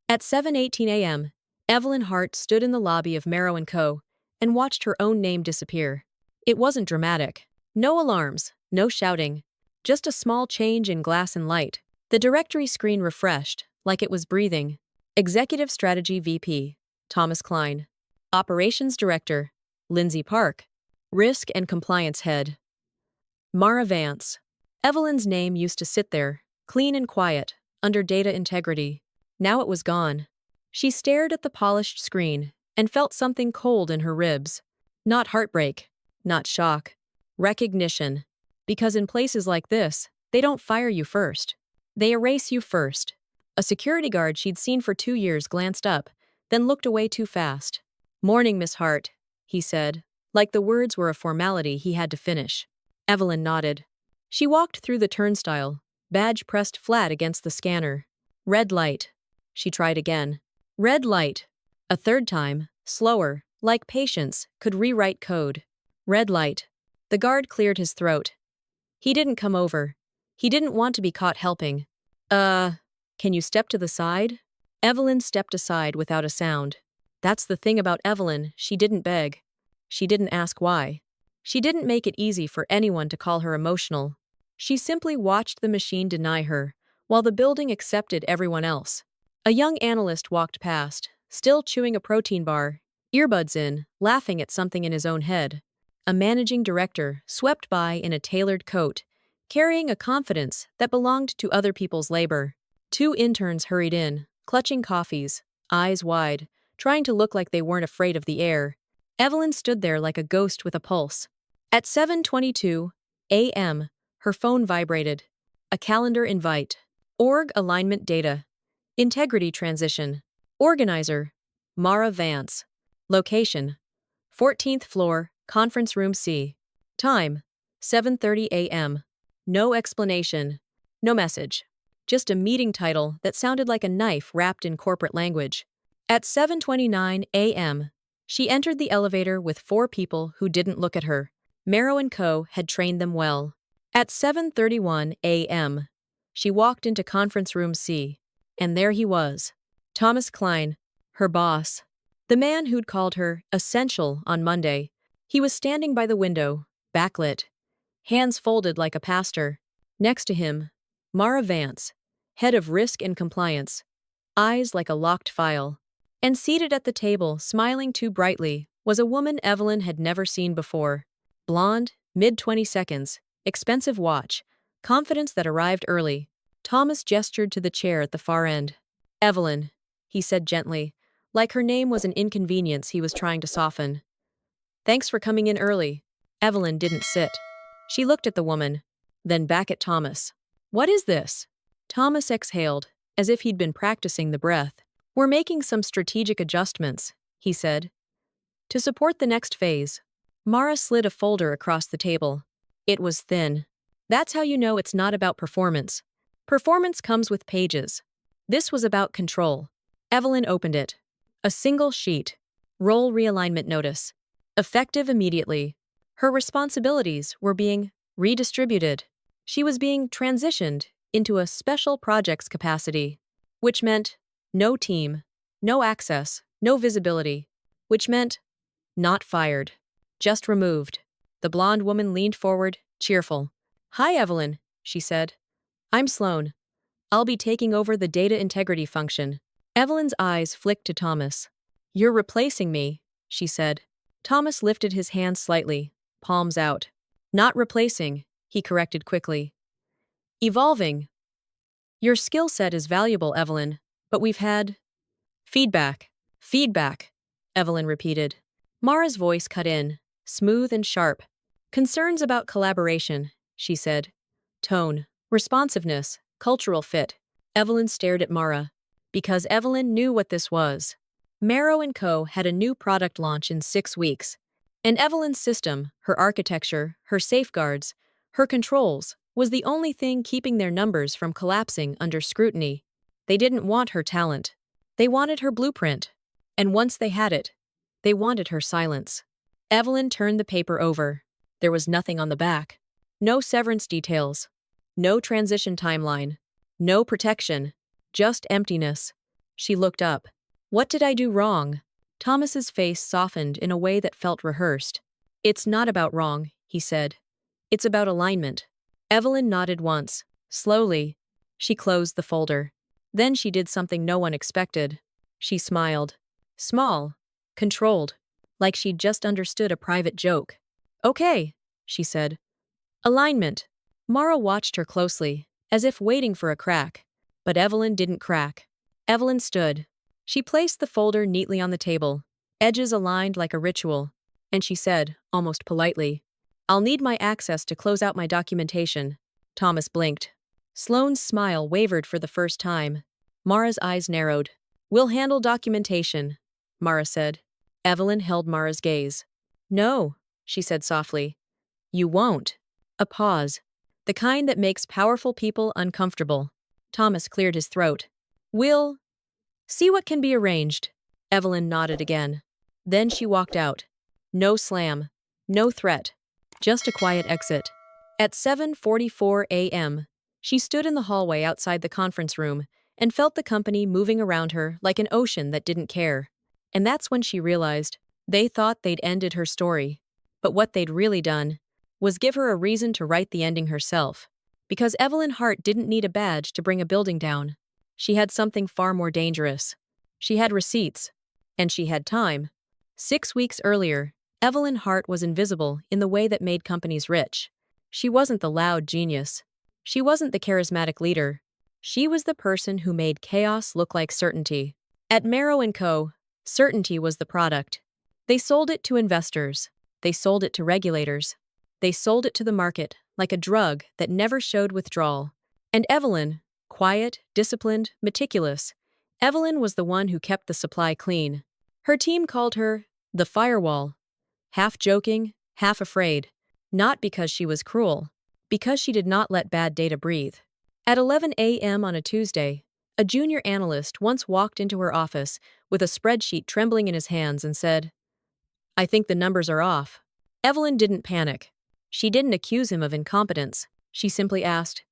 At 7:18 a.m., Evelyn Hart stood in the lobby of Merrow & Co. and watched her own name disappear. It wasn't dramatic. No alarms, no shouting. Just a small change in glass and light. The directory screen refreshed, like it was breathing. Executive Strategy VP, Thomas Klein. Operations Director, Lindsay Park. Risk and Compliance Head, Mara Vance. Evelyn's name used to sit there, clean and quiet, under data integrity. Now it was gone. She stared at the polished screen and felt something cold in her ribs. Not heartbreak, not shock. Recognition. Because in places like this, they don't fire you first. They erase you first. A security guard she'd seen for 2 years glanced up, then looked away too fast. "Morning, Miss Hart," he said, like the words were a formality he had to finish. Evelyn nodded. She walked through the turnstile, badge pressed flat against the scanner. Red light. She tried again. Red light. A third time, slower, like patience, could rewrite code. Red light. The guard cleared his throat. He didn't come over. He didn't want to be caught helping. Can you step to the side?" Evelyn stepped aside without a sound. That's the thing about Evelyn, she didn't beg. She didn't ask why. She didn't make it easy for anyone to call her emotional. She simply watched the machine deny her, while the building accepted everyone else. A young analyst walked past, still chewing a protein bar, earbuds in, laughing at something in his own head. A managing director swept by in a tailored coat, carrying a confidence that belonged to other people's labor. 2 interns hurried in, clutching coffees, eyes wide, trying to look like they weren't afraid of the air. Evelyn stood there like a ghost with a pulse. At 7:22 a.m., her phone vibrated. A calendar invite. Org alignment data. Integrity transition. Organizer, Mara Vance. Location, 14th floor, conference room C. Time, 7:30 a.m. No explanation. No message. Just a meeting title that sounded like a knife wrapped in corporate language. At 7:29 a.m., she entered the elevator with 4 people who didn't look at her. Merrow & Co. had trained them well. At 7:31 a.m., she walked into conference room C, and there he was. Thomas Klein, her boss. The man who'd called her essential on Monday. He was standing by the window, backlit, hands folded like a pastor. Next to him, Mara Vance, head of risk and compliance, eyes like a locked file. And seated at the table, smiling too brightly, was a woman Evelyn had never seen before. Blonde, mid-20s, expensive watch, confidence that arrived early. Thomas gestured to the chair at the far end. "Evelyn," he said gently, like her name was an inconvenience he was trying to soften. "Thanks for coming in early." Evelyn didn't sit. She looked at the woman, then back at Thomas. "What is this?" Thomas exhaled, as if he'd been practicing the breath. "We're making some strategic adjustments," he said, "to support the next phase." Mara slid a folder across the table. It was thin. That's how you know it's not about performance. Performance comes with pages. This was about control. Evelyn opened it. A single sheet. Role realignment notice. Effective immediately. Her responsibilities were being redistributed. She was being transitioned into a special projects capacity, which meant no team, no access, no visibility, which meant not fired, just removed. The blonde woman leaned forward, cheerful. "Hi, Evelyn," she said. "I'm Sloan. I'll be taking over the data integrity function." Evelyn's eyes flicked to Thomas. "You're replacing me," she said. Thomas lifted his hands slightly, palms out. "Not replacing," he corrected quickly. "Evolving. Your skill set is valuable, Evelyn, but we've had feedback." "Feedback," Evelyn repeated. Mara's voice cut in, smooth and sharp. "Concerns about collaboration," she said. "Tone, responsiveness, cultural fit." Evelyn stared at Mara, because Evelyn knew what this was. Merrow & Co. had a new product launch in 6 weeks. And Evelyn's system, her architecture, her safeguards, her controls, was the only thing keeping their numbers from collapsing under scrutiny. They didn't want her talent. They wanted her blueprint. And once they had it, they wanted her silence. Evelyn turned the paper over. There was nothing on the back. No severance details. No transition timeline. No protection. Just emptiness. She looked up. What did I do wrong? Thomas's face softened in a way that felt rehearsed. It's not about wrong, he said. It's about alignment. Evelyn nodded once. Slowly, she closed the folder. Then she did something no one expected. She smiled. Small. Controlled. Like she'd just understood a private joke. Okay, she said. Alignment. Mara watched her closely, as if waiting for a crack. But Evelyn didn't crack. Evelyn stood. She placed the folder neatly on the table, edges aligned like a ritual, and she said, almost politely, I'll need my access to close out my documentation. Thomas blinked. Sloane's smile wavered for the first time. Mara's eyes narrowed. We'll handle documentation, Mara said. Evelyn held Mara's gaze. No, she said softly. You won't. A pause. The kind that makes powerful people uncomfortable. Thomas cleared his throat. We'll see what can be arranged. Evelyn nodded again. Then she walked out. No slam. No threat. Just a quiet exit. At 7:44 a.m., she stood in the hallway outside the conference room and felt the company moving around her like an ocean that didn't care. And that's when she realized they thought they'd ended her story. But what they'd really done was give her a reason to write the ending herself. Because Evelyn Hart didn't need a badge to bring a building down. She had something far more dangerous. She had receipts. And she had time. 6 weeks earlier, Evelyn Hart was invisible in the way that made companies rich. She wasn't the loud genius. She wasn't the charismatic leader. She was the person who made chaos look like certainty. At Merrow & Co., certainty was the product. They sold it to investors. They sold it to regulators. They sold it to the market like a drug that never showed withdrawal. And Evelyn, quiet, disciplined, meticulous, Evelyn was the one who kept the supply clean. Her team called her the firewall. Half joking, half afraid. Not because she was cruel. Because she did not let bad data breathe. At 11 a.m. on a Tuesday, a junior analyst once walked into her office with a spreadsheet trembling in his hands and said, I think the numbers are off. Evelyn didn't panic. She didn't accuse him of incompetence. She simply asked,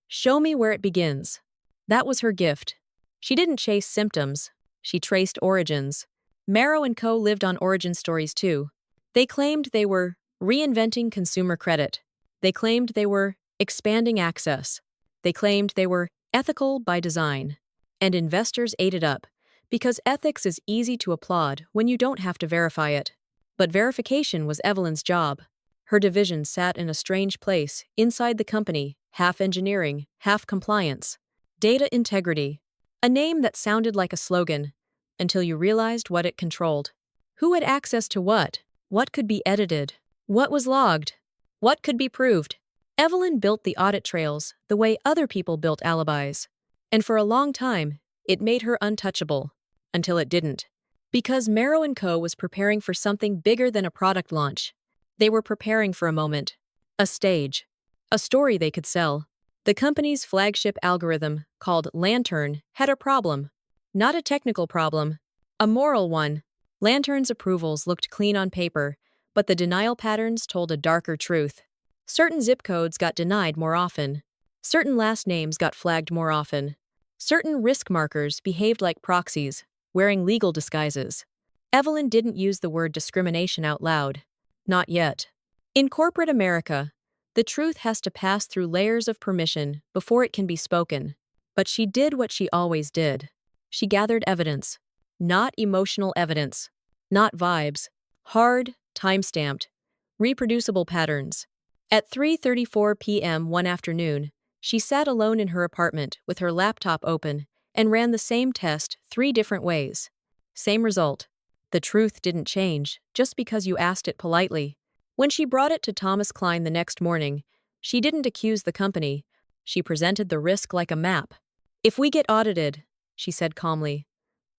show me where it begins. That was her gift. She didn't chase symptoms. She traced origins. Merrow & Co. lived on origin stories too. They claimed they were reinventing consumer credit. They claimed they were expanding access. They claimed they were ethical by design. And investors ate it up, because ethics is easy to applaud when you don't have to verify it. But verification was Evelyn's job. Her division sat in a strange place inside the company, half engineering, half compliance. Data integrity. A name that sounded like a slogan, until you realized what it controlled. Who had access to what? What could be edited? What was logged? What could be proved? Evelyn built the audit trails the way other people built alibis. And for a long time, it made her untouchable. Until it didn't. Because Merrow & Co. was preparing for something bigger than a product launch. They were preparing for a moment. A stage. A story they could sell. The company's flagship algorithm, called Lantern, had a problem. Not a technical problem. A moral one. Lantern's approvals looked clean on paper, but the denial patterns told a darker truth. Certain zip codes got denied more often. Certain last names got flagged more often. Certain risk markers behaved like proxies, wearing legal disguises. Evelyn didn't use the word discrimination out loud. Not yet. In corporate America, the truth has to pass through layers of permission before it can be spoken. But she did what she always did. She gathered evidence. Not emotional evidence. Not vibes. Hard, time-stamped, reproducible patterns. At 3:34 p.m. one afternoon, she sat alone in her apartment with her laptop open and ran the same test 3 different ways. Same result. The truth didn't change just because you asked it politely. When she brought it to Thomas Klein the next morning, she didn't accuse the company. She presented the risk like a map. If we get audited, she said calmly,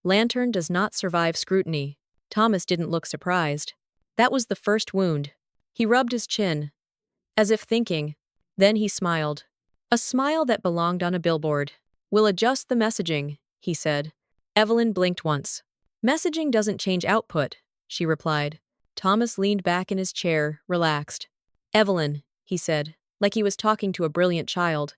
Lantern does not survive scrutiny. Thomas didn't look surprised. That was the first wound. He rubbed his chin, as if thinking. Then he smiled. A smile that belonged on a billboard. We'll adjust the messaging, he said. Evelyn blinked once. Messaging doesn't change output, she replied. Thomas leaned back in his chair, relaxed. Evelyn, he said, like he was talking to a brilliant child.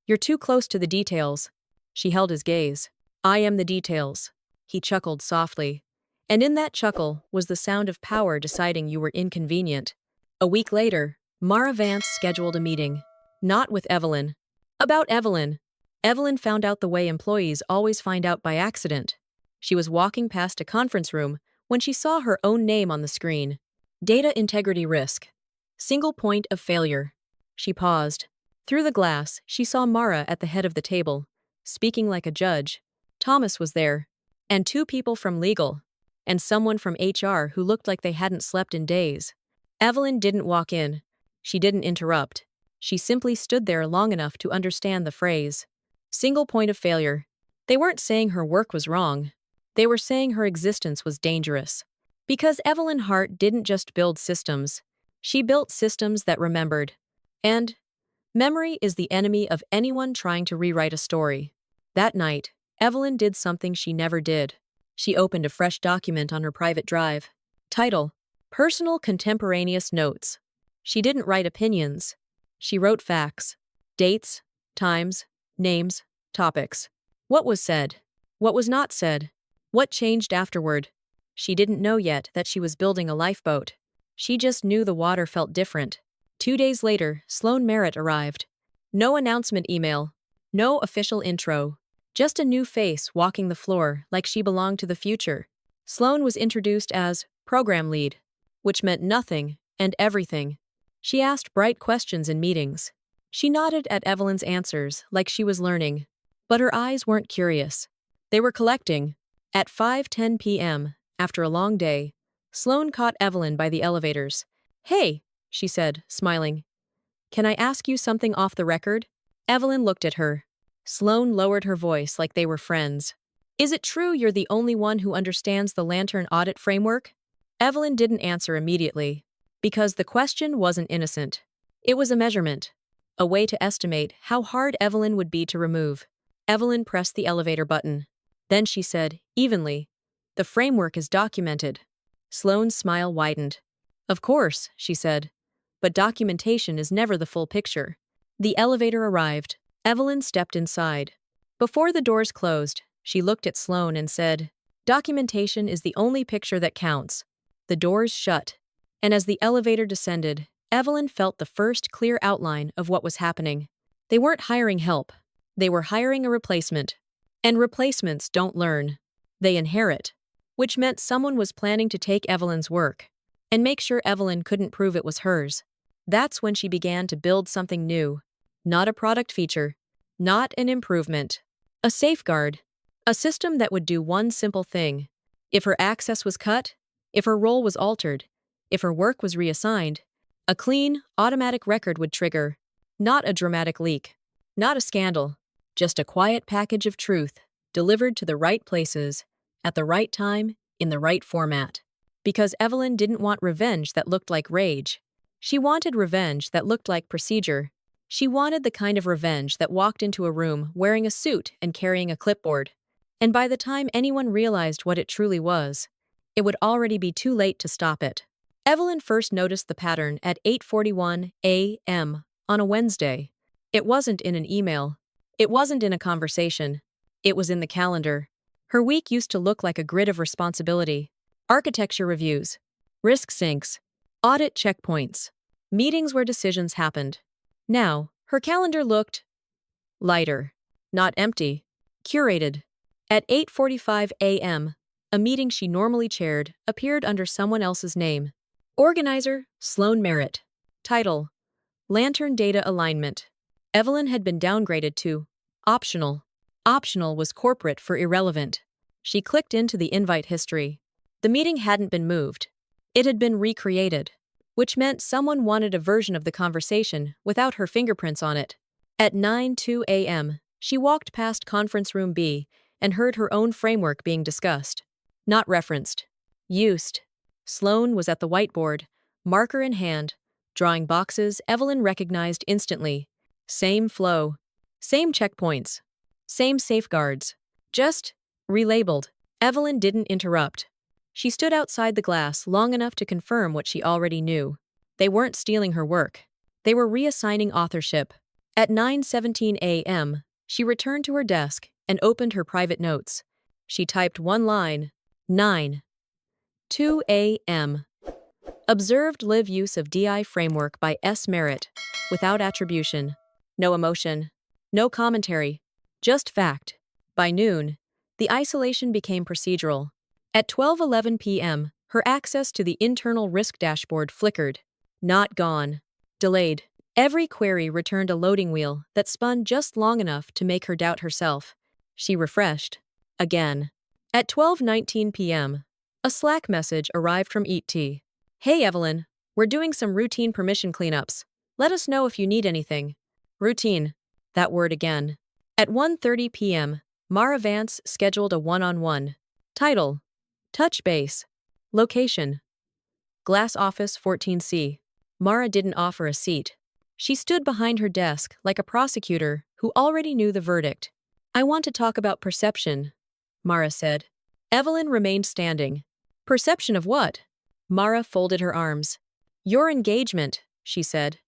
You're too close to the details. She held his gaze. I am the details. He chuckled softly. And in that chuckle was the sound of power deciding you were inconvenient. A week later, Mara Vance scheduled a meeting. Not with Evelyn. About Evelyn. Evelyn found out the way employees always find out by accident. She was walking past a conference room when she saw her own name on the screen. Data integrity risk. Single point of failure. She paused. Through the glass, she saw Mara at the head of the table, speaking like a judge. Thomas was there. And two people from legal. And someone from HR who looked like they hadn't slept in days. Evelyn didn't walk in. She didn't interrupt. She simply stood there long enough to understand the phrase. Single point of failure. They weren't saying her work was wrong. They were saying her existence was dangerous. Because Evelyn Hart didn't just build systems. She built systems that remembered. And memory is the enemy of anyone trying to rewrite a story. That night, Evelyn did something she never did. She opened a fresh document on her private drive. Title: Personal Contemporaneous Notes. She didn't write opinions. She wrote facts. Dates, times, names, topics. What was said? What was not said? What changed afterward? She didn't know yet that she was building a lifeboat. She just knew the water felt different. 2 days later, Sloan Merritt arrived. No announcement email. No official intro. Just a new face walking the floor like she belonged to the future. Sloan was introduced as program lead, which meant nothing and everything. She asked bright questions in meetings. She nodded at Evelyn's answers like she was learning. But her eyes weren't curious. They were collecting. At 5:10 p.m., after a long day, Sloan caught Evelyn by the elevators. Hey, she said, smiling. Can I ask you something off the record? Evelyn looked at her. Sloan lowered her voice like they were friends. Is it true you're the only one who understands the Lantern audit framework? Evelyn didn't answer immediately. Because the question wasn't innocent. It was a measurement. A way to estimate how hard Evelyn would be to remove. Evelyn pressed the elevator button. Then she said, evenly, the framework is documented. Sloane's smile widened. Of course, she said. But documentation is never the full picture. The elevator arrived. Evelyn stepped inside. Before the doors closed, she looked at Sloan and said, documentation is the only picture that counts. The doors shut. And as the elevator descended, Evelyn felt the first clear outline of what was happening. They weren't hiring help. They were hiring a replacement. And replacements don't learn. They inherit. Which meant someone was planning to take Evelyn's work and make sure Evelyn couldn't prove it was hers. That's when she began to build something new. Not a product feature. Not an improvement. A safeguard. A system that would do one simple thing. If her access was cut, if her role was altered, if her work was reassigned, a clean, automatic record would trigger. Not a dramatic leak. Not a scandal. Just a quiet package of truth, delivered to the right places, at the right time, in the right format. Because Evelyn didn't want revenge that looked like rage. She wanted revenge that looked like procedure. She wanted the kind of revenge that walked into a room wearing a suit and carrying a clipboard. And by the time anyone realized what it truly was, it would already be too late to stop it. Evelyn first noticed the pattern at 8:41 a.m. on a Wednesday. It wasn't in an email. It wasn't in a conversation. It was in the calendar. Her week used to look like a grid of responsibility. Architecture reviews. Risk sinks. Audit checkpoints. Meetings where decisions happened. Now, her calendar looked lighter. Not empty. Curated. At 8:45 a.m., a meeting she normally chaired appeared under someone else's name. Organizer, Sloan Merritt. Title: Lantern Data Alignment. Evelyn had been downgraded to optional. Optional was corporate for irrelevant. She clicked into the invite history. The meeting hadn't been moved. It had been recreated, which meant someone wanted a version of the conversation without her fingerprints on it. At 9:02 a.m., she walked past conference room B and heard her own framework being discussed. Not referenced. Used. Sloan was at the whiteboard, marker in hand, drawing boxes Evelyn recognized instantly. Same flow. Same checkpoints. Same safeguards. Just relabeled. Evelyn didn't interrupt. She stood outside the glass long enough to confirm what she already knew. They weren't stealing her work. They were reassigning authorship. At 9:17 a.m., she returned to her desk and opened her private notes. She typed one line. 9:02 a.m. Observed live use of DI framework by S. Merritt, without attribution. No emotion. No commentary. Just fact. By noon, the isolation became procedural. At 12:11 p.m., her access to the internal risk dashboard flickered. Not gone. Delayed. Every query returned a loading wheel that spun just long enough to make her doubt herself. She refreshed. Again. At 12:19 p.m., a Slack message arrived from ET. Hey Evelyn, we're doing some routine permission cleanups. Let us know if you need anything. Routine. That word again. At 1:30 p.m., Mara Vance scheduled a one-on-one. Title: Touch Base. Location: Glass Office 14C. Mara didn't offer a seat. She stood behind her desk like a prosecutor who already knew the verdict. I want to talk about perception, Mara said. Evelyn remained standing. Perception of what? Mara folded her arms. Your engagement, she said.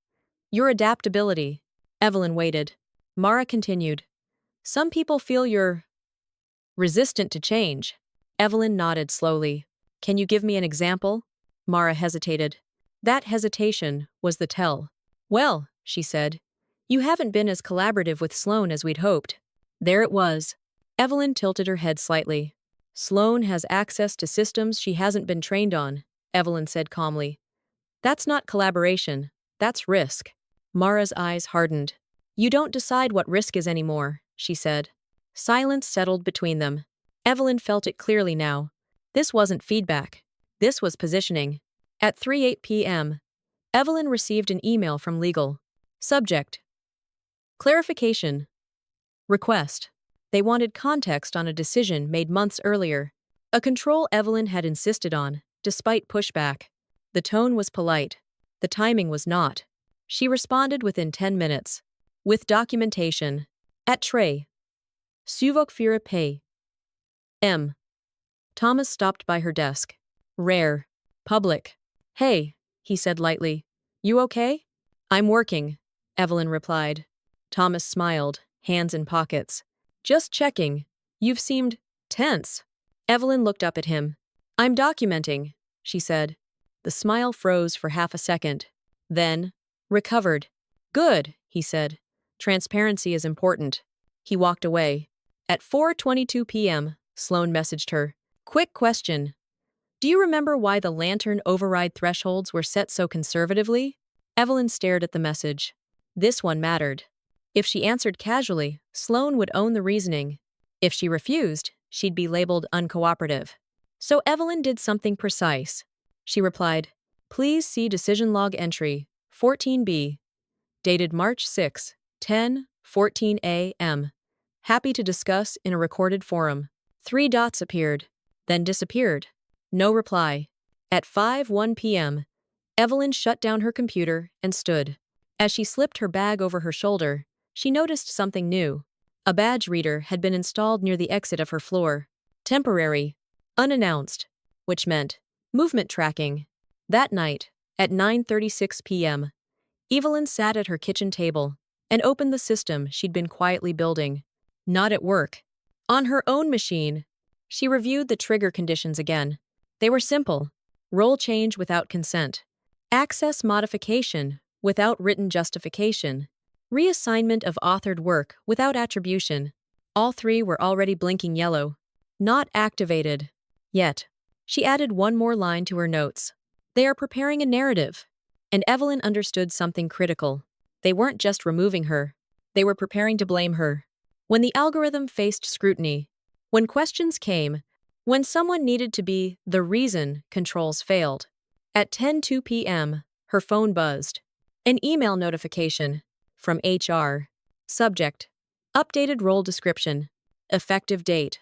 Your adaptability. Evelyn waited. Mara continued. Some people feel you're resistant to change. Evelyn nodded slowly. Can you give me an example? Mara hesitated. That hesitation was the tell. Well, she said, you haven't been as collaborative with Sloan as we'd hoped. There it was. Evelyn tilted her head slightly. Sloan has access to systems she hasn't been trained on, Evelyn said calmly. That's not collaboration, that's risk. Mara's eyes hardened. You don't decide what risk is anymore, she said. Silence settled between them. Evelyn felt it clearly now. This wasn't feedback. This was positioning. At 3:08 p.m., Evelyn received an email from legal. Subject: Clarification. Request. They wanted context on a decision made months earlier, a control Evelyn had insisted on, despite pushback. The tone was polite. The timing was not. She responded within 10 minutes. With documentation. At tray. Suvok Fira Pay. M. Thomas stopped by her desk. Rare. Public. Hey, he said lightly. You okay? I'm working, Evelyn replied. Thomas smiled, hands in pockets. Just checking. You've seemed tense. Evelyn looked up at him. I'm documenting, she said. The smile froze for half a second. Then, recovered. Good, he said. Transparency is important. He walked away. At 4:22 p.m., Sloan messaged her. Quick question. Do you remember why the lantern override thresholds were set so conservatively? Evelyn stared at the message. This one mattered. If she answered casually, Sloan would own the reasoning. If she refused, she'd be labeled uncooperative. So Evelyn did something precise. She replied, Please see decision log entry, 14B, dated March 6, 10:14 a.m. Happy to discuss in a recorded forum. 3 dots appeared, then disappeared. No reply. At 5:01 p.m., Evelyn shut down her computer and stood. As she slipped her bag over her shoulder, she noticed something new. A badge reader had been installed near the exit of her floor. Temporary. Unannounced. Which meant movement tracking. That night, at 9:36 p.m., Evelyn sat at her kitchen table and opened the system she'd been quietly building. Not at work. On her own machine. She reviewed the trigger conditions again. They were simple. Role change without consent. Access modification without written justification. Reassignment of authored work without attribution. All 3 were already blinking yellow. Not activated. Yet. She added one more line to her notes. They are preparing a narrative. And Evelyn understood something critical. They weren't just removing her. They were preparing to blame her. When the algorithm faced scrutiny, when questions came, when someone needed to be the reason controls failed. At 10:02 p.m., her phone buzzed. An email notification. From HR. Subject: Updated role description. Effective date: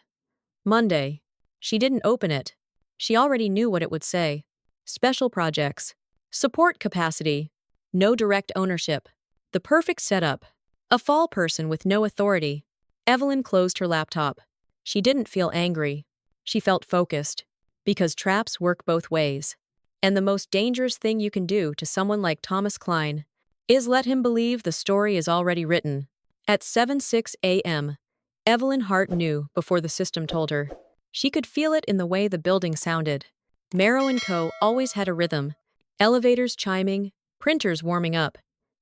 Monday. She didn't open it. She already knew what it would say. Special projects. Support capacity. No direct ownership. The perfect setup. A fall person with no authority. Evelyn closed her laptop. She didn't feel angry. She felt focused. Because traps work both ways. And the most dangerous thing you can do to someone like Thomas Klein is let him believe the story is already written. At 7:06 a.m., Evelyn Hart knew before the system told her. She could feel it in the way the building sounded. Marrow & Co. always had a rhythm. Elevators chiming, printers warming up,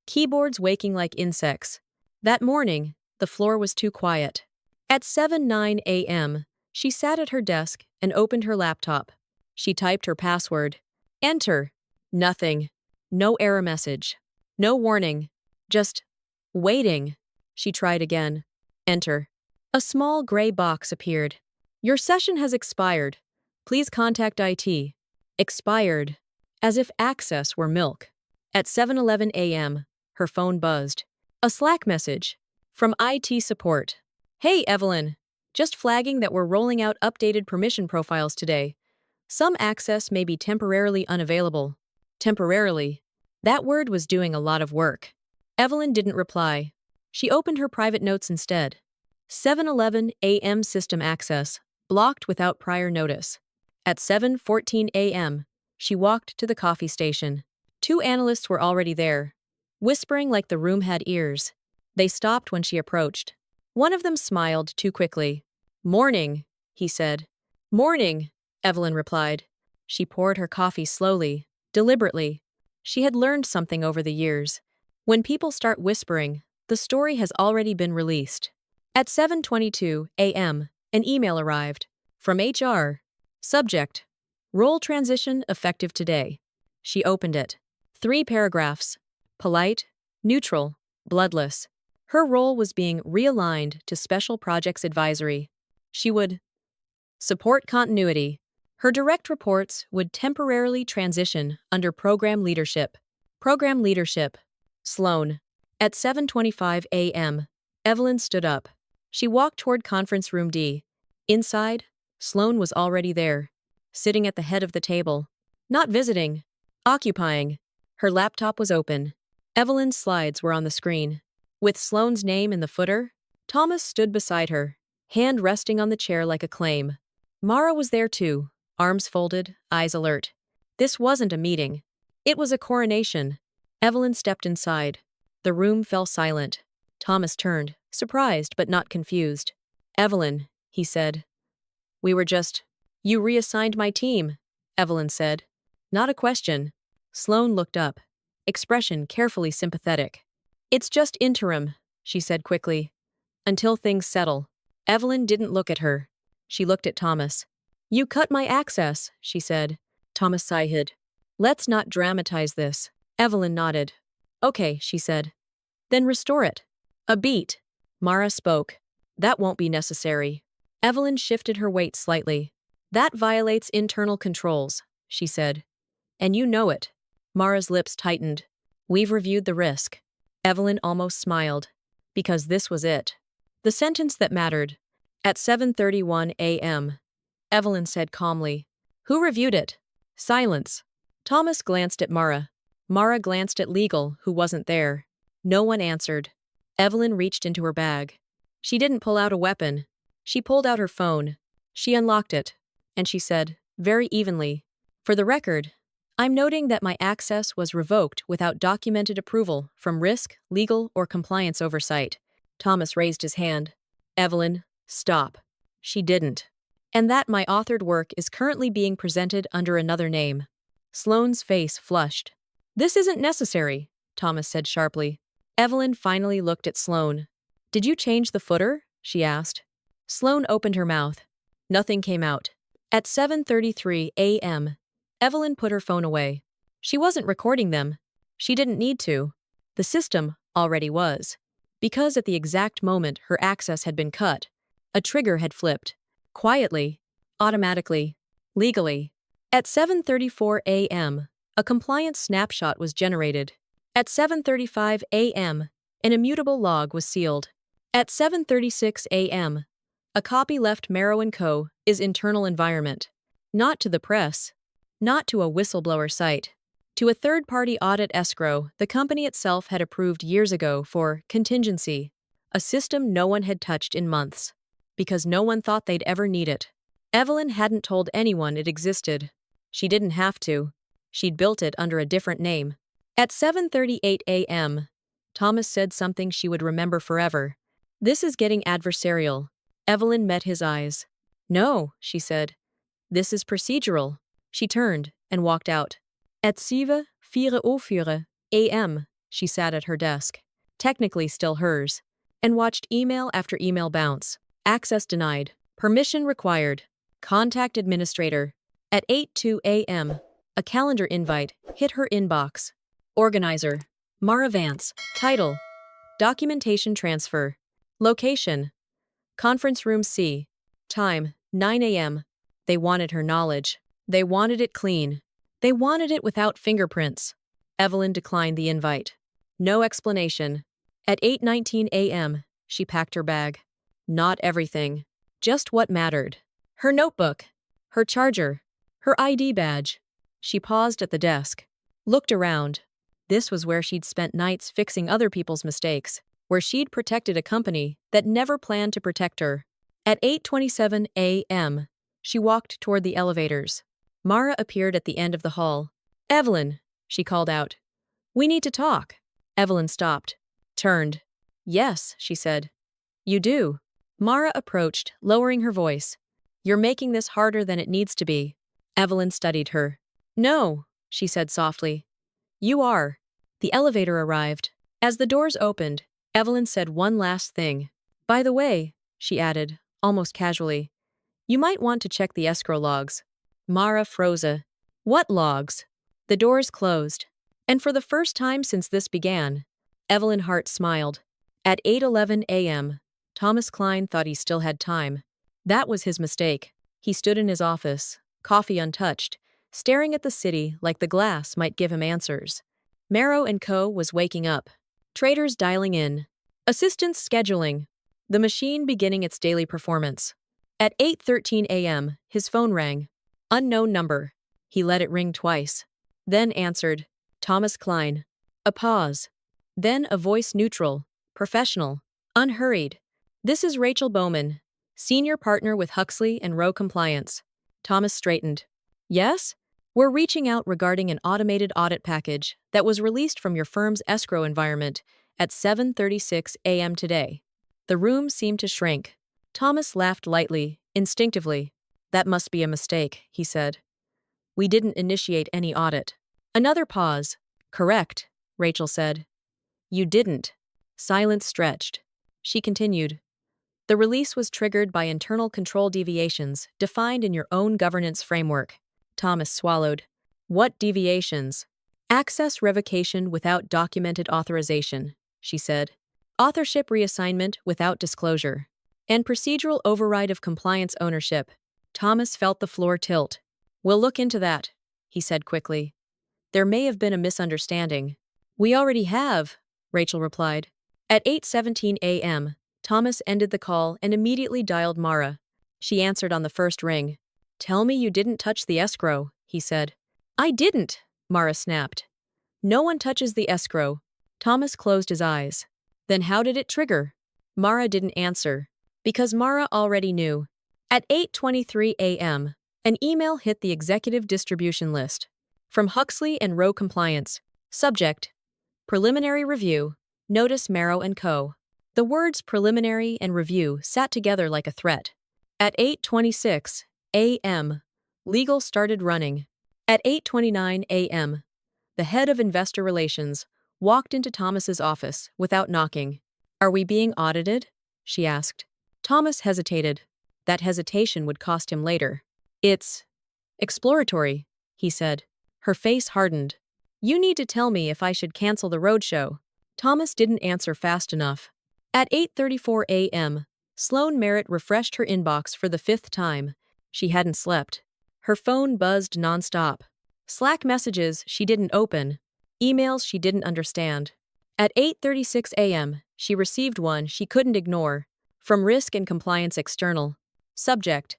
keyboards waking like insects. That morning, the floor was too quiet. At 7:09 a.m., she sat at her desk and opened her laptop. She typed her password. Enter. Nothing. No error message. No warning. Just waiting. She tried again. Enter. A small gray box appeared. Your session has expired. Please contact IT. Expired. As if access were milk. At 7:11 a.m., her phone buzzed. A Slack message. From IT support. Hey, Evelyn. Just flagging that we're rolling out updated permission profiles today. Some access may be temporarily unavailable. Temporarily. That word was doing a lot of work. Evelyn didn't reply. She opened her private notes instead. 7:11 a.m. system access, blocked without prior notice. At 7:14 a.m., she walked to the coffee station. Two analysts were already there, whispering like the room had ears. They stopped when she approached. One of them smiled too quickly. Morning, he said. Morning, Evelyn replied. She poured her coffee slowly, deliberately. She had learned something over the years. When people start whispering, the story has already been released. At 7:22 a.m., an email arrived. From HR. Subject. Role transition effective today. She opened it. 3 paragraphs. Polite, neutral, bloodless. Her role was being realigned to Special Projects Advisory. She would support continuity. Her direct reports would temporarily transition under program leadership. Program leadership. Sloan. At 7:25 a.m., Evelyn stood up. She walked toward conference room D. Inside, Sloan was already there, sitting at the head of the table. Not visiting, occupying. Her laptop was open. Evelyn's slides were on the screen. With Sloane's name in the footer, Thomas stood beside her, hand resting on the chair like a claim. Mara was there too, arms folded, eyes alert. This wasn't a meeting. It was a coronation. Evelyn stepped inside. The room fell silent. Thomas turned, surprised but not confused. Evelyn, he said. You reassigned my team, Evelyn said. Not a question. Sloane looked up, expression carefully sympathetic. It's just interim, she said quickly. Until things settle. Evelyn didn't look at her. She looked at Thomas. You cut my access, she said. Thomas sighed. Let's not dramatize this. Evelyn nodded. Okay, she said. Then restore it. A beat. Mara spoke. That won't be necessary. Evelyn shifted her weight slightly. That violates internal controls, she said. And you know it. Mara's lips tightened. We've reviewed the risk. Evelyn almost smiled. Because this was it. The sentence that mattered. At 7:31 a.m., Evelyn said calmly. Who reviewed it? Silence. Thomas glanced at Mara. Mara glanced at legal, who wasn't there. No one answered. Evelyn reached into her bag. She didn't pull out a weapon. She pulled out her phone. She unlocked it. And she said, very evenly, for the record, I'm noting that my access was revoked without documented approval from risk, legal, or compliance oversight. Thomas raised his hand. Evelyn, stop. She didn't. And that my authored work is currently being presented under another name. Sloane's face flushed. This isn't necessary, Thomas said sharply. Evelyn finally looked at Sloane. Did you change the footer? She asked. Sloane opened her mouth. Nothing came out. At 7:33 a.m., Evelyn put her phone away. She wasn't recording them. She didn't need to. The system already was. Because at the exact moment her access had been cut, a trigger had flipped. Quietly, automatically, legally. At 7:34 a.m., a compliance snapshot was generated. At 7:35 a.m., an immutable log was sealed. At 7:36 a.m., a copy left Marrow & Co. is internal environment. Not to the press. Not to a whistleblower site. To a third-party audit escrow the company itself had approved years ago for contingency, a system no one had touched in months. Because no one thought they'd ever need it. Evelyn hadn't told anyone it existed. She didn't have to. She'd built it under a different name. At 7:38 a.m., Thomas said something she would remember forever. This is getting adversarial, Evelyn met his eyes. No, she said. This is procedural. She turned and walked out. At 7:04 a.m., she sat at her desk, technically still hers, and watched email after email bounce. Access denied. Permission required. Contact administrator. At 8:02 a.m., a calendar invite hit her inbox. Organizer. Mara Vance. Title. Documentation transfer. Location. Conference room C. Time, 9 a.m. They wanted her knowledge. They wanted it clean. They wanted it without fingerprints. Evelyn declined the invite. No explanation. At 8:19 a.m., she packed her bag. Not everything. Just what mattered. Her notebook. Her charger. Her ID badge. She paused at the desk. Looked around. This was where she'd spent nights fixing other people's mistakes, where she'd protected a company that never planned to protect her. At 8:27 a.m., she walked toward the elevators. Mara appeared at the end of the hall. Evelyn, she called out. We need to talk. Evelyn stopped. Turned. Yes, she said. You do. Mara approached, lowering her voice. You're making this harder than it needs to be. Evelyn studied her. No, she said softly. You are. The elevator arrived. As the doors opened, Evelyn said one last thing. By the way, she added, almost casually, you might want to check the escrow logs. Mara froze. What logs? The doors closed. And for the first time since this began, Evelyn Hart smiled. At 8:11 a.m., Thomas Klein thought he still had time. That was his mistake. He stood in his office, coffee untouched, staring at the city like the glass might give him answers. Marrow & Co. was waking up. Traders dialing in. Assistants scheduling. The machine beginning its daily performance. At 8:13 a.m., his phone rang. Unknown number. He let it ring twice. Then answered. Thomas Klein. A pause. Then a voice neutral, professional, unhurried. This is Rachel Bowman, senior partner with Huxley and Rowe Compliance. Thomas straightened. Yes? We're reaching out regarding an automated audit package that was released from your firm's escrow environment at 7:36 a.m. today. The room seemed to shrink. Thomas laughed lightly, instinctively. That must be a mistake, he said. We didn't initiate any audit. Another pause. Correct, Rachel said. You didn't. Silence stretched. She continued. The release was triggered by internal control deviations defined in your own governance framework. Thomas swallowed. What deviations? Access revocation without documented authorization, she said. Authorship reassignment without disclosure. And procedural override of compliance ownership. Thomas felt the floor tilt. We'll look into that, he said quickly. There may have been a misunderstanding. We already have, Rachel replied. At 8:17 a.m., Thomas ended the call and immediately dialed Mara. She answered on the first ring. Tell me you didn't touch the escrow, he said. I didn't, Mara snapped. No one touches the escrow. Thomas closed his eyes. Then how did it trigger? Mara didn't answer. Because Mara already knew. At 8:23 a.m., an email hit the executive distribution list. From Huxley and Rowe Compliance. Subject. Preliminary review. Notice Marrow & Co. The words preliminary and review sat together like a threat. At 8:26 a.m., legal started running. At 8:29 a.m., the head of investor relations walked into Thomas's office without knocking. Are we being audited? She asked. Thomas hesitated. That hesitation would cost him later. It's exploratory, he said. Her face hardened. You need to tell me if I should cancel the roadshow. Thomas didn't answer fast enough. At 8:34 a.m., Sloane Merritt refreshed her inbox for the fifth time. She hadn't slept. Her phone buzzed nonstop. Slack messages she didn't open. Emails she didn't understand. At 8:36 a.m., she received one she couldn't ignore. From Risk and Compliance External. Subject.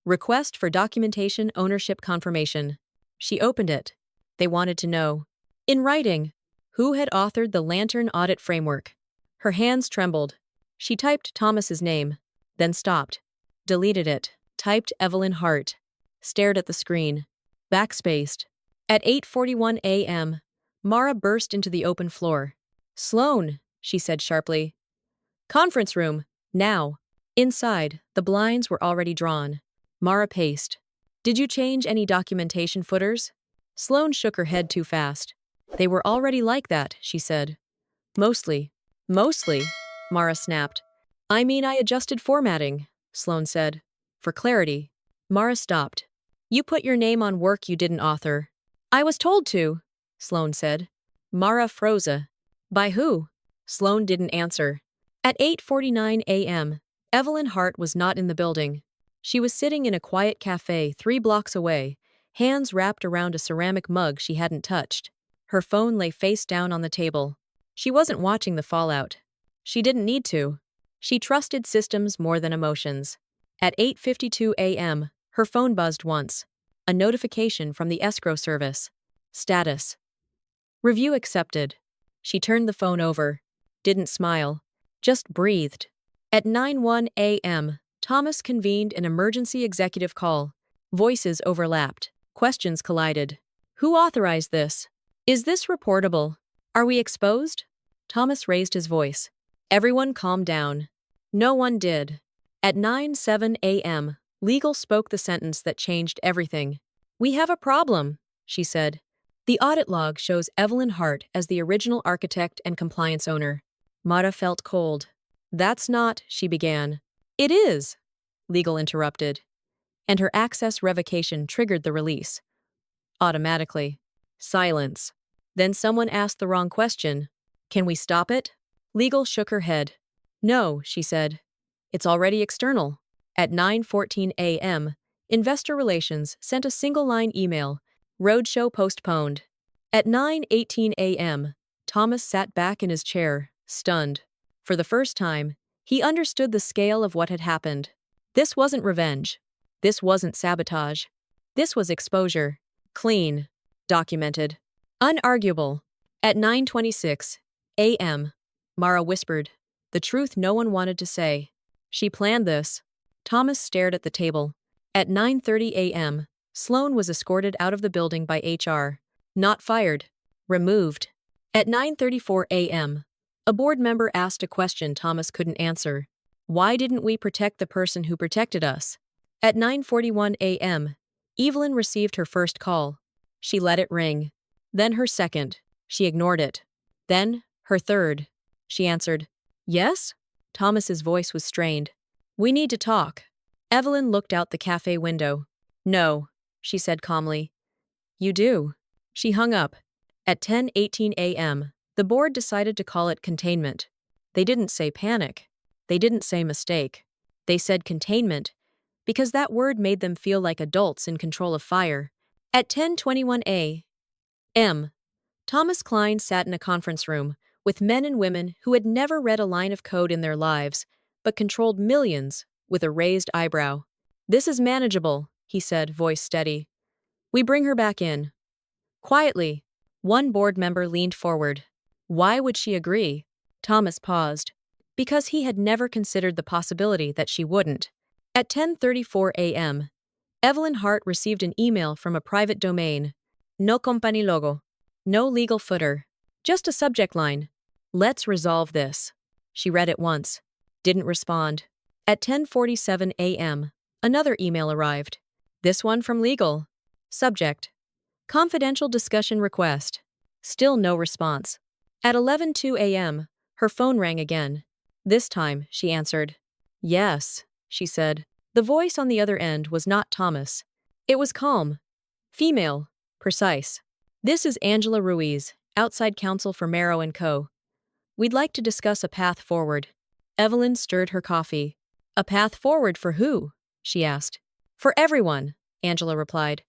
Request for documentation ownership confirmation. She opened it. They wanted to know. In writing, who had authored the Lantern Audit Framework. Her hands trembled. She typed Thomas's name, then stopped. Deleted it. Typed Evelyn Hart. Stared at the screen. Backspaced. At 8:41 a.m., Mara burst into the open floor. Sloane, she said sharply. Conference room, now. Inside, the blinds were already drawn. Mara paced. Did you change any documentation footers? Sloane shook her head too fast. They were already like that, she said. Mostly. Mostly? Mara snapped. I mean, I adjusted formatting, Sloane said. For clarity. Mara stopped. You put your name on work you didn't author. I was told to, Sloane said. Mara froze. By who? Sloane didn't answer. At 8:49 a.m., Evelyn Hart was not in the building. She was sitting in a quiet cafe 3 blocks away, hands wrapped around a ceramic mug she hadn't touched. Her phone lay face down on the table. She wasn't watching the fallout. She didn't need to. She trusted systems more than emotions. At 8:52 a.m., her phone buzzed once. A notification from the escrow service. Status. Review accepted. She turned the phone over. Didn't smile. Just breathed. At 9:01 a.m., Thomas convened an emergency executive call. Voices overlapped. Questions collided. Who authorized this? Is this reportable? Are we exposed? Thomas raised his voice. Everyone calmed down. No one did. At 9:07 a.m., legal spoke the sentence that changed everything. We have a problem, she said. The audit log shows Evelyn Hart as the original architect and compliance owner. Mara felt cold. That's not, she began. It is, legal interrupted. And her access revocation triggered the release. Automatically. Silence. Then someone asked the wrong question. Can we stop it? Legal shook her head. No, she said. It's already external. At 9:14 a.m., Investor Relations sent a single-line email. Roadshow postponed. At 9:18 a.m., Thomas sat back in his chair, stunned. For the first time, he understood the scale of what had happened. This wasn't revenge. This wasn't sabotage. This was exposure. Clean. Documented. Unarguable. At 9:26 a.m., Mara whispered, the truth no one wanted to say. She planned this. Thomas stared at the table. At 9:30 a.m., Sloane was escorted out of the building by HR. Not fired. Removed. At 9:34 a.m., a board member asked a question Thomas couldn't answer. Why didn't we protect the person who protected us? At 9:41 a.m., Evelyn received her first call. She let it ring. Then her second. She ignored it. Then her third. She answered. Yes? Thomas's voice was strained. We need to talk. Evelyn looked out the cafe window. No, she said calmly. You do. She hung up. At 10:18 a.m., the board decided to call it containment. They didn't say panic. They didn't say mistake. They said containment, because that word made them feel like adults in control of fire. At 10:21 a.m., Thomas Klein sat in a conference room with men and women who had never read a line of code in their lives, but controlled millions with a raised eyebrow. This is manageable, he said, voice steady. We bring her back in. Quietly, one board member leaned forward. Why would she agree? Thomas paused. Because he had never considered the possibility that she wouldn't. At 10:34 a.m., Evelyn Hart received an email from a private domain. No company logo. No legal footer. Just a subject line. Let's resolve this. She read it once. Didn't respond. At 10:47 a.m., another email arrived. This one from legal. Subject. Confidential discussion request. Still no response. At 11:02 a.m., her phone rang again. This time, she answered. Yes, she said. The voice on the other end was not Thomas. It was calm. Female. Precise. This is Angela Ruiz, outside counsel for Merrow & Co. We'd like to discuss a path forward. Evelyn stirred her coffee. A path forward for who? She asked. For everyone, Angela replied.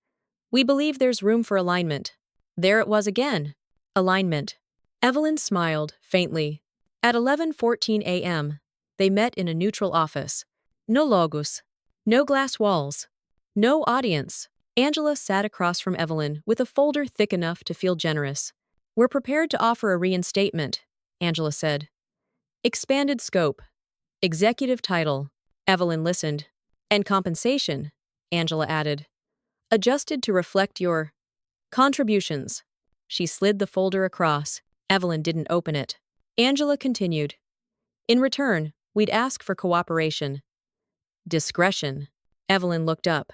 We believe there's room for alignment. There it was again. Alignment. Evelyn smiled, faintly. At 11:14 a.m., they met in a neutral office. No logos. No glass walls. No audience. Angela sat across from Evelyn with a folder thick enough to feel generous. We're prepared to offer a reinstatement, Angela said. Expanded scope. Executive title. Evelyn listened. And compensation, Angela added. Adjusted to reflect your contributions. She slid the folder across. Evelyn didn't open it. Angela continued. In return, we'd ask for cooperation. Discretion. Evelyn looked up.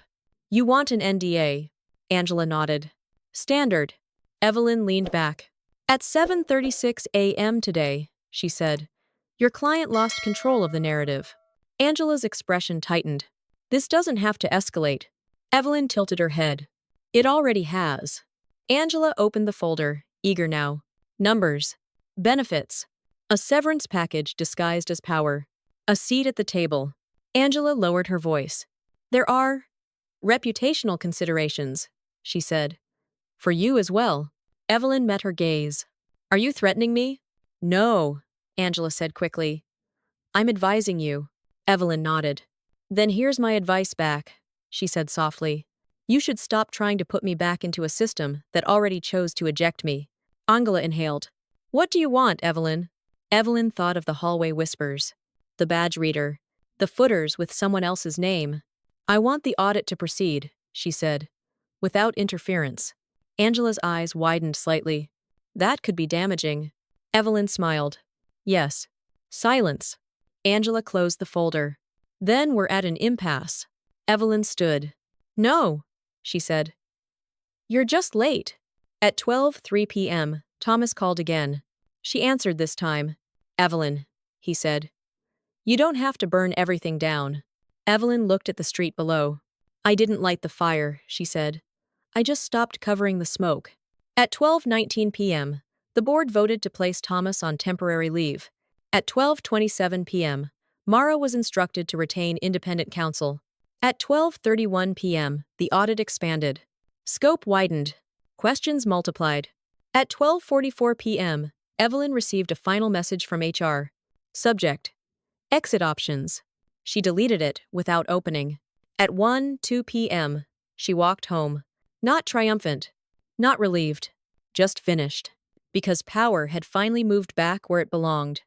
You want an NDA? Angela nodded. Standard. Evelyn leaned back. At 7:36 a.m. today, she said, your client lost control of the narrative. Angela's expression tightened. This doesn't have to escalate. Evelyn tilted her head. It already has. Angela opened the folder, eager now. Numbers. Benefits. A severance package disguised as power. A seat at the table. Angela lowered her voice. There are reputational considerations, she said. For you as well. Evelyn met her gaze. Are you threatening me? No, Angela said quickly. I'm advising you. Evelyn nodded. Then here's my advice back, she said softly. You should stop trying to put me back into a system that already chose to eject me. Angela inhaled. What do you want, Evelyn? Evelyn thought of the hallway whispers. The badge reader. The footers with someone else's name. I want the audit to proceed, she said. Without interference. Angela's eyes widened slightly. That could be damaging. Evelyn smiled. Yes. Silence. Angela closed the folder. Then we're at an impasse. Evelyn stood. No, she said. You're just late. At 12:03 p.m., Thomas called again. She answered this time. Evelyn, he said. You don't have to burn everything down. Evelyn looked at the street below. I didn't light the fire, she said. I just stopped covering the smoke. At 12:19 p.m., the board voted to place Thomas on temporary leave. At 12:27 p.m., Mara was instructed to retain independent counsel. At 12:31 p.m., the audit expanded. Scope widened. Questions multiplied. At 12:44 p.m., Evelyn received a final message from HR. Subject. Exit options. She deleted it without opening. At 1:02 p.m., she walked home. Not triumphant. Not relieved. Just finished. Because power had finally moved back where it belonged.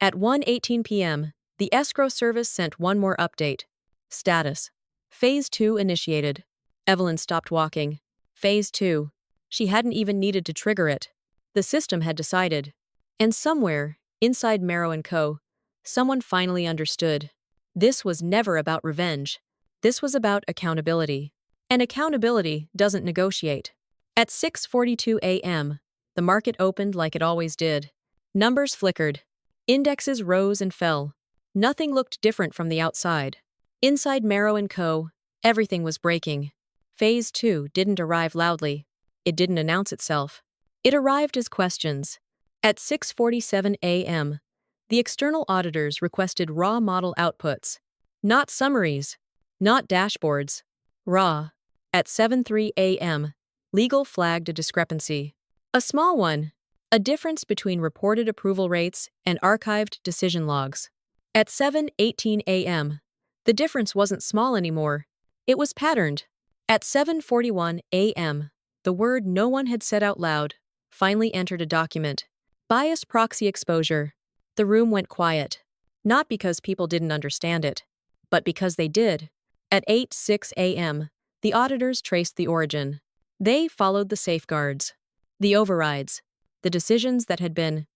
At 1:18 p.m., the escrow service sent one more update. Status. Phase 2 initiated. Evelyn stopped walking. Phase 2. She hadn't even needed to trigger it. The system had decided. And somewhere, inside Marrow & Co., someone finally understood. This was never about revenge. This was about accountability. And accountability doesn't negotiate. At 6:42 a.m., the market opened like it always did. Numbers flickered. Indexes rose and fell. Nothing looked different from the outside. Inside Marrow & Co., everything was breaking. Phase 2 didn't arrive loudly. It didn't announce itself. It arrived as questions. At 6:47 a.m., the external auditors requested raw model outputs. Not summaries. Not dashboards. Raw. At 7:03 a.m., legal flagged a discrepancy. A small one. A difference between reported approval rates and archived decision logs. At 7:18 a.m., the difference wasn't small anymore. It was patterned. At 7:41 a.m., the word no one had said out loud finally entered a document. Bias proxy exposure. The room went quiet. Not because people didn't understand it, but because they did. At 8:06 a.m., the auditors traced the origin. They followed the safeguards. The overrides. The decisions that had been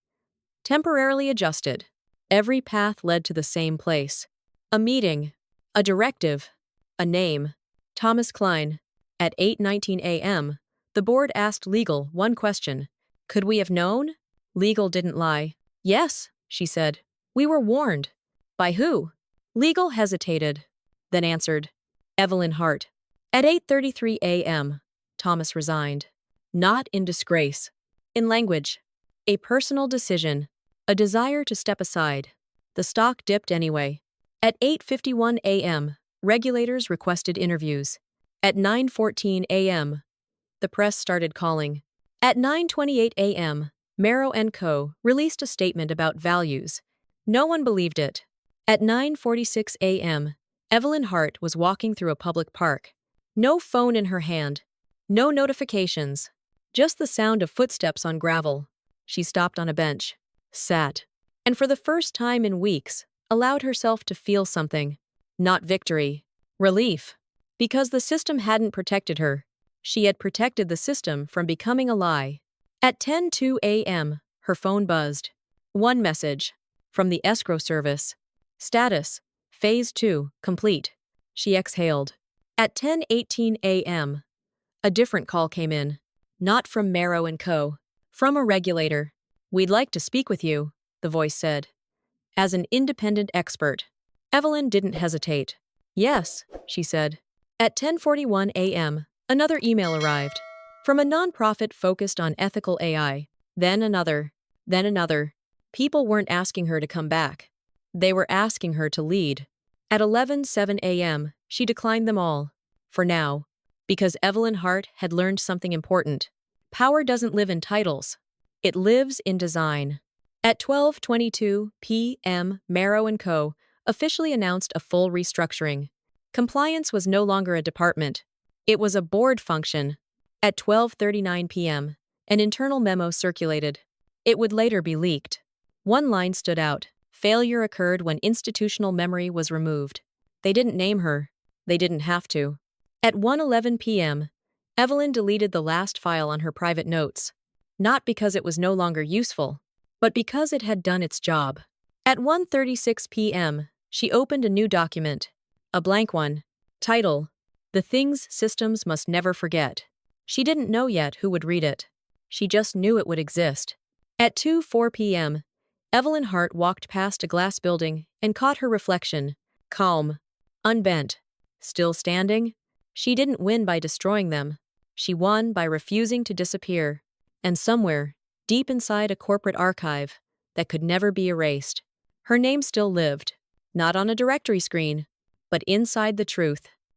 temporarily adjusted. Every path led to the same place. A meeting. A directive. A name. Thomas Klein. At 8:19 a.m., the board asked legal one question. Could we have known? Legal didn't lie. Yes, she said. We were warned. By who? Legal hesitated, then answered. Evelyn Hart. At 8:33 a.m., Thomas resigned. Not in disgrace. In language. A personal decision. A desire to step aside. The stock dipped anyway. At 8:51 a.m., regulators requested interviews. At 9:14 a.m., the press started calling. At 9:28 a.m., Marrow & Co. released a statement about values. No one believed it. At 9:46 a.m., Evelyn Hart was walking through a public park. No phone in her hand. No notifications. Just the sound of footsteps on gravel. She stopped on a bench. Sat. And for the first time in weeks, allowed herself to feel something. Not victory. Relief. Because the system hadn't protected her. She had protected the system from becoming a lie. At 10:02 a.m., her phone buzzed. One message. From the escrow service. Status. Phase 2, complete. She exhaled. At 10:18 a.m., a different call came in. Not from Marrow & Co. From a regulator. "We'd like to speak with you," the voice said. As an independent expert. Evelyn didn't hesitate. "Yes," she said. At 10:41 a.m., another email arrived. From a nonprofit focused on ethical AI. Then another. Then another. People weren't asking her to come back. They were asking her to lead. At 11:07 a.m., she declined them all. For now. Because Evelyn Hart had learned something important. Power doesn't live in titles. It lives in design. At 12:22 p.m., Marrow & Co. officially announced a full restructuring. Compliance was no longer a department. It was a board function. At 12:39 p.m., an internal memo circulated. It would later be leaked. One line stood out. Failure occurred when institutional memory was removed. They didn't name her. They didn't have to. At 1:11 p.m., Evelyn deleted the last file on her private notes. Not because it was no longer useful, but because it had done its job. At 1:36 p.m., she opened a new document. A blank one. Title: The Things Systems Must Never Forget. She didn't know yet who would read it. She just knew it would exist. At 2:04 p.m., Evelyn Hart walked past a glass building and caught her reflection. Calm. Unbent. Still standing. She didn't win by destroying them. She won by refusing to disappear. And somewhere, deep inside a corporate archive that could never be erased, her name still lived. Not on a directory screen, but inside the truth.